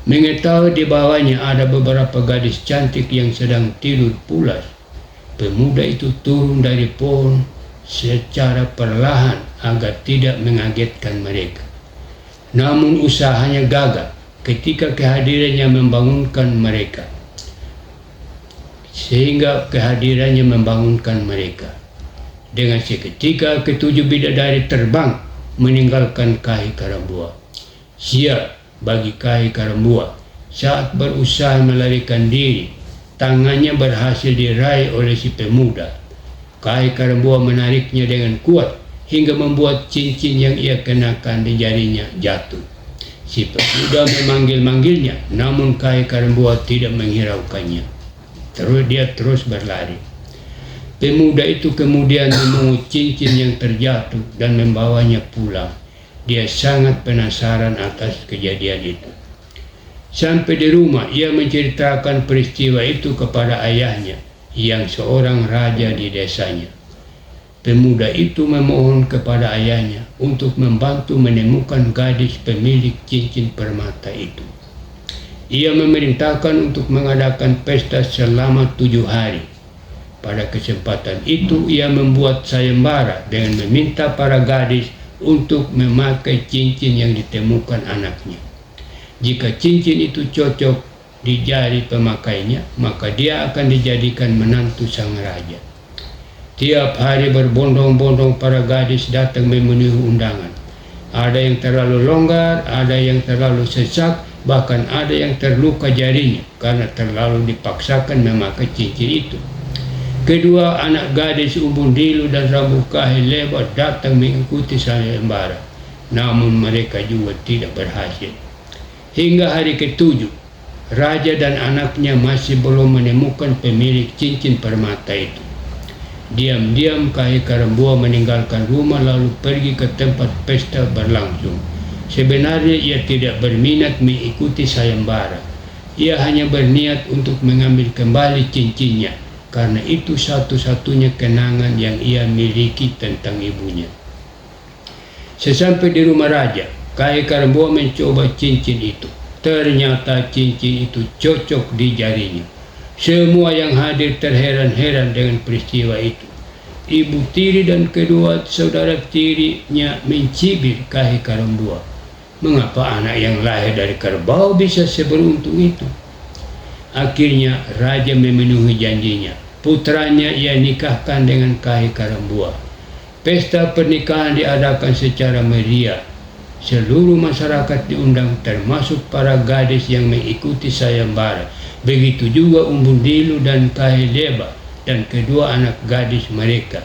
Mengetahui di bawahnya ada beberapa gadis cantik yang sedang tidur pulas, pemuda itu turun dari pohon secara perlahan agar tidak mengagetkan mereka. Namun usahanya gagal ketika kehadirannya membangunkan mereka. Dengan seketika ketujuh bidadari terbang meninggalkan Kai Karambua. Sial bagi Kai Karambua, saat berusaha melarikan diri, tangannya berhasil diraih oleh si pemuda. Kai Karambua menariknya dengan kuat hingga membuat cincin yang ia kenakan di jarinya jatuh. Si pemuda memanggil-manggilnya, namun Kai Karambua tidak menghiraukannya. Dia terus berlari. Pemuda itu kemudian memungut cincin yang terjatuh dan membawanya pulang. Dia sangat penasaran atas kejadian itu. Sampai di rumah, ia menceritakan peristiwa itu kepada ayahnya, yang seorang raja di desanya. Pemuda itu memohon kepada ayahnya untuk membantu menemukan gadis pemilik cincin permata itu. Ia memerintahkan untuk mengadakan pesta selama 7 hari. Pada kesempatan itu, ia membuat sayembara dengan meminta para gadis untuk memakai cincin yang ditemukan anaknya. Jika cincin itu cocok di jari pemakainya, maka dia akan dijadikan menantu sang raja. Tiap hari berbondong-bondong para gadis datang memenuhi undangan. Ada yang terlalu longgar, ada yang terlalu sesak, bahkan ada yang terluka jarinya karena terlalu dipaksakan memakai cincin itu. Kedua anak gadis Umbundilu dan Rambu Kahil lebar datang mengikuti sayembara, namun mereka juga tidak berhasil. Hingga hari ke-7, raja dan anaknya masih belum menemukan pemilik cincin permata itu. Diam-diam Kai Karambua meninggalkan rumah lalu pergi ke tempat pesta berlangsung. Sebenarnya ia tidak berminat mengikuti sayembara. Ia hanya berniat untuk mengambil kembali cincinnya, karena itu satu-satunya kenangan yang ia miliki tentang ibunya. Sesampai di rumah raja, Kai Karambua mencoba cincin itu. Ternyata cincin itu cocok di jarinya. Semua yang hadir terheran-heran dengan peristiwa itu. Ibu tiri dan kedua saudara tirinya mencibir Kai Karambua. Mengapa anak yang lahir dari kerbau bisa seberuntung itu? Akhirnya raja memenuhi janjinya. Putranya ia nikahkan dengan Kai Karambua. Pesta pernikahan diadakan secara meriah. Seluruh masyarakat diundang, termasuk para gadis yang mengikuti sayembara. Begitu juga Umbundilu dan Kahil Lebar dan kedua anak gadis mereka.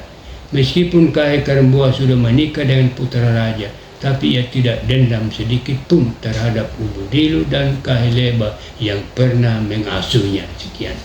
Meskipun Kai Karambua sudah menikah dengan putra raja, tapi ia tidak dendam sedikit pun terhadap Umbundilu dan Kahil Lebar yang pernah mengasuhnya. Sekian.